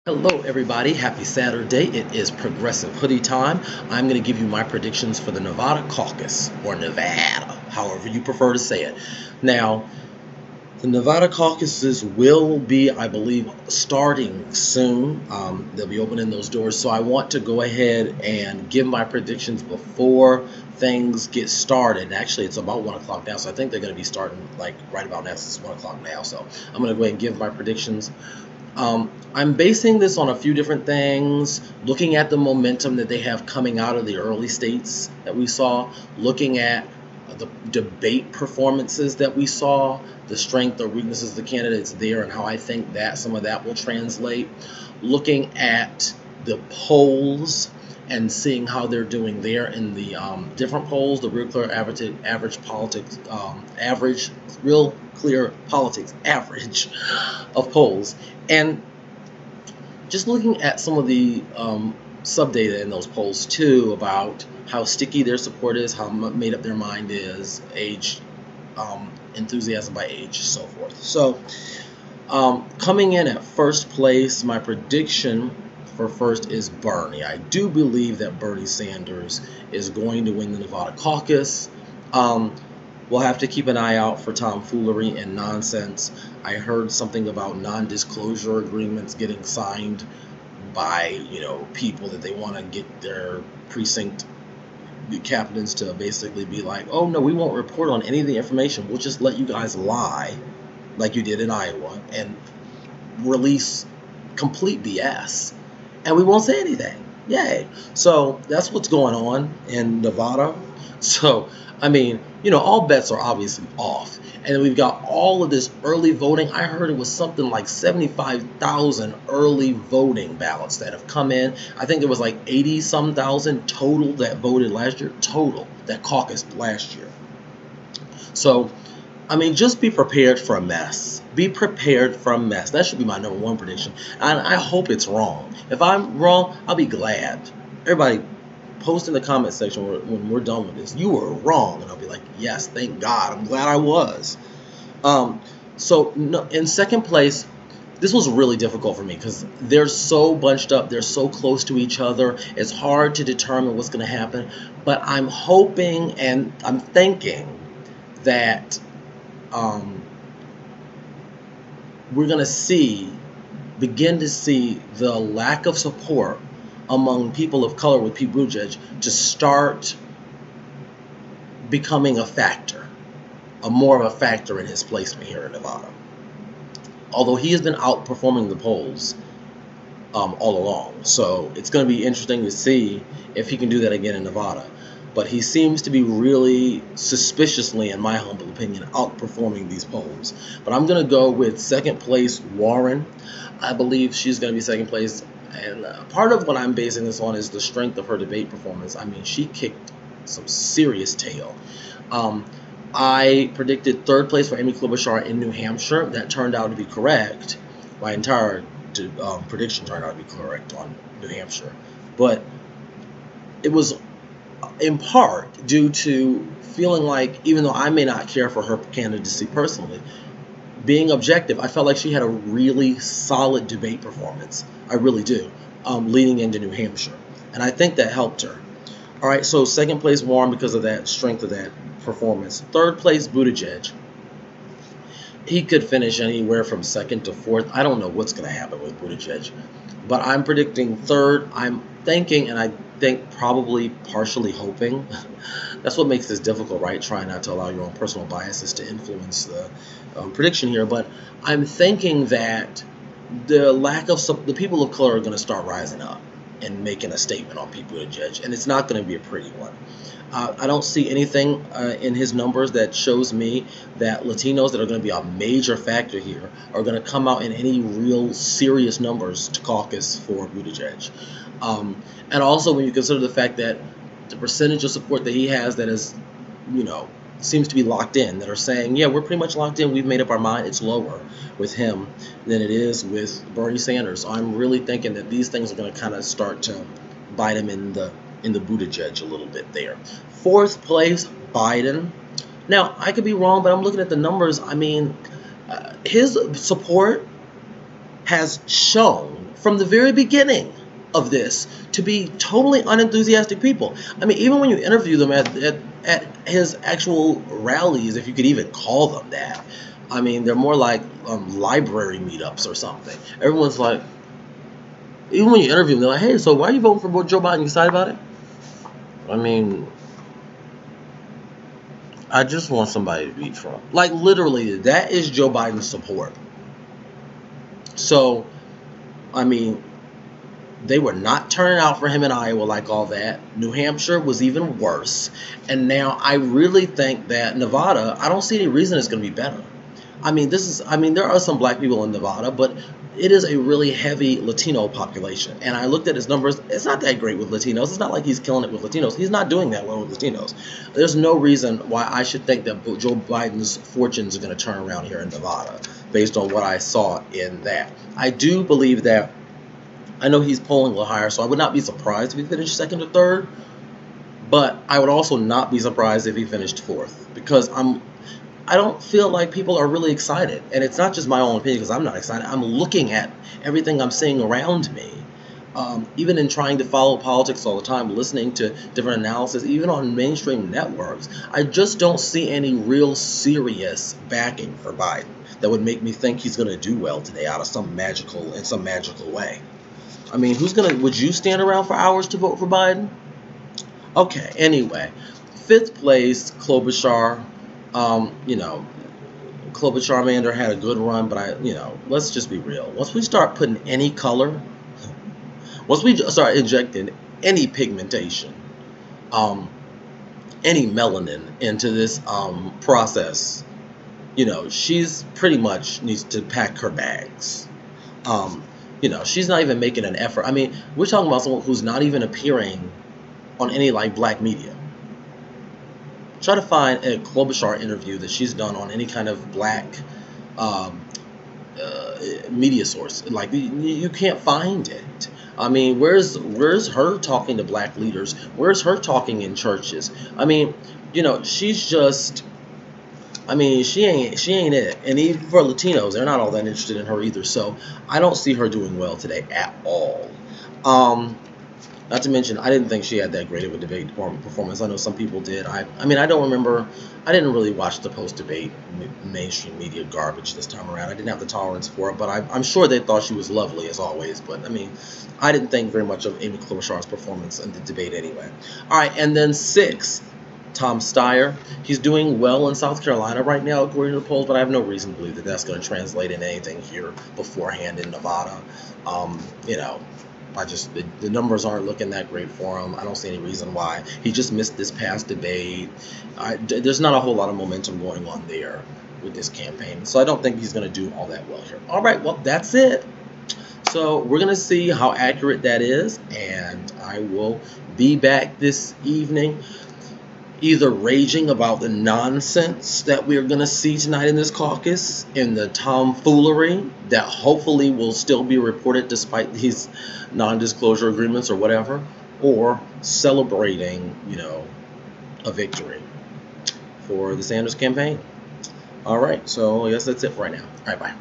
Hello, everybody. Happy Saturday. It is Progressive Hoodie time. I'm going to give you my predictions for the Nevada Caucus, or Nevada, however you prefer to say it. Now, the Nevada caucuses will be, I believe, starting soon. They'll be opening those doors. So I want to go ahead and give my predictions before things get started. Actually, it's about 1 o'clock now, so I think they're going to be starting like right about now. It's 1 o'clock now. So I'm going to go ahead and give my predictions. I'm basing this on a few different things, looking at the momentum that they have coming out of the early states that we saw, looking at the debate performances that we saw, the strength or weaknesses of the candidates there, and how I think that some of that will translate, looking at the polls and seeing how they're doing there in the different polls, the real clear average politics, real clear politics average of polls, and just looking at some of the sub data in those polls too about how sticky their support is, how made up their mind is, age, enthusiasm by age, so forth. So coming in at first place, my prediction for first is Bernie. I do believe that Bernie Sanders is going to win the Nevada caucus. We'll have to keep an eye out for tomfoolery and nonsense. I heard something about non-disclosure agreements getting signed by, people that they want to get their precinct captains to basically be like, oh no, we won't report on any of the information. We'll just let you guys lie like you did in Iowa and release complete BS. And we won't say anything. Yay. So that's what's going on in Nevada. So, all bets are obviously off. And we've got all of this early voting. I heard it was something like 75,000 early voting ballots that have come in. I think it was like 80 some thousand total that voted last year, total that caucused last year. So, just be prepared for a mess. Be prepared for a mess. That should be my number one prediction. And I hope it's wrong. If I'm wrong, I'll be glad. Everybody, post in the comment section when we're done with this. You were wrong. And I'll be like, yes, thank God. I'm glad I was. So in second place, this was really difficult for me because they're so bunched up. They're so close to each other. It's hard to determine what's going to happen. But I'm hoping and I'm thinking that we're going to begin to see the lack of support among people of color with Pete Buttigieg to start becoming a factor, more of a factor in his placement here in Nevada. Although he has been outperforming the polls all along. So it's going to be interesting to see if he can do that again in Nevada. But he seems to be really suspiciously, in my humble opinion, outperforming these polls. But I'm going to go with second place Warren. I believe she's going to be second place. And part of what I'm basing this on is the strength of her debate performance. She kicked some serious tail. I predicted third place for Amy Klobuchar in New Hampshire. That turned out to be correct. My entire prediction turned out to be correct on New Hampshire. But it was in part due to feeling like, even though I may not care for her candidacy personally, being objective, I felt like she had a really solid debate performance. I really do, leading into New Hampshire. And I think that helped her. All right, so second place Warren because of that strength of that performance. Third place Buttigieg. He could finish anywhere from second to fourth. I don't know what's going to happen with Buttigieg. But I'm predicting third. I'm thinking, and I think probably partially hoping. That's what makes this difficult, right? Trying not to allow your own personal biases to influence the prediction here. But I'm thinking that the people of color are going to start rising up and making a statement on Pete Buttigieg, and it's not going to be a pretty one. I don't see anything in his numbers that shows me that Latinos that are going to be a major factor here are going to come out in any real serious numbers to caucus for Buttigieg. And also when you consider the fact that the percentage of support that he has that is, seems to be locked in, that are saying, yeah, we're pretty much locked in, we've made up our mind, it's lower with him than it is with Bernie Sanders. So I'm really thinking that these things are going to kind of start to bite him in the Buttigieg a little bit there. Fourth place, Biden. Now, I could be wrong, but I'm looking at the numbers. His support has shown from the very beginning of this to be totally unenthusiastic people. I mean, even when you interview them at his actual rallies, if you could even call them that, I mean, they're more like library meetups or something. Everyone's like, even when you interview them, they're like, hey, so why are you voting for Joe Biden? You excited about it? I mean, I just want somebody to beat Trump. Like, literally, that is Joe Biden's support. So, I mean, they were not turning out for him in Iowa like all that. New Hampshire was even worse. And now I really think that Nevada, I don't see any reason it's going to be better. I mean, there are some black people in Nevada, but it is a really heavy Latino population. And I looked at his numbers. It's not that great with Latinos. It's not like he's killing it with Latinos. He's not doing that well with Latinos. There's no reason why I should think that Joe Biden's fortunes are going to turn around here in Nevada based on what I saw in that. I do believe that, I know he's polling a little higher, so I would not be surprised if he finished second or third. But I would also not be surprised if he finished fourth, because I don't feel like people are really excited. And it's not just my own opinion, because I'm not excited. I'm looking at everything I'm seeing around me. Even in trying to follow politics all the time, listening to different analysis, even on mainstream networks, I just don't see any real serious backing for Biden that would make me think he's going to do well today in some magical way. I mean, would you stand around for hours to vote for Biden? Okay, anyway. Fifth place, Klobuchar. Klobuchar Mander had a good run, but let's just be real. Once we start putting any color, once we start injecting any pigmentation, any melanin into this process, she's pretty much needs to pack her bags. She's not even making an effort. I mean, we're talking about someone who's not even appearing on any like black media. Try to find a Klobuchar interview that she's done on any kind of black media source. Like, you can't find it. I mean, where's her talking to black leaders? Where's her talking in churches? I mean, she's just. I mean, she ain't it. And even for Latinos, they're not all that interested in her either. So I don't see her doing well today at all. Not to mention, I didn't think she had that great of a debate performance. I know some people did. I mean, I don't remember. I didn't really watch the post-debate mainstream media garbage this time around. I didn't have the tolerance for it, but I'm sure they thought she was lovely as always. But I mean, I didn't think very much of Amy Klobuchar's performance in the debate anyway. All right, and then sixth, Tom Steyer. He's doing well in South Carolina right now, according to the polls, but I have no reason to believe that that's going to translate into anything here beforehand in Nevada. The numbers aren't looking that great for him. I don't see any reason why. He just missed this past debate. There's not a whole lot of momentum going on there with this campaign, so I don't think he's going to do all that well here. All right, well, that's it. So we're going to see how accurate that is, and I will be back this evening either raging about the nonsense that we're going to see tonight in this caucus and the tomfoolery that hopefully will still be reported despite these non-disclosure agreements or whatever, or celebrating, a victory for the Sanders campaign. All right, so I guess that's it for right now. All right, bye.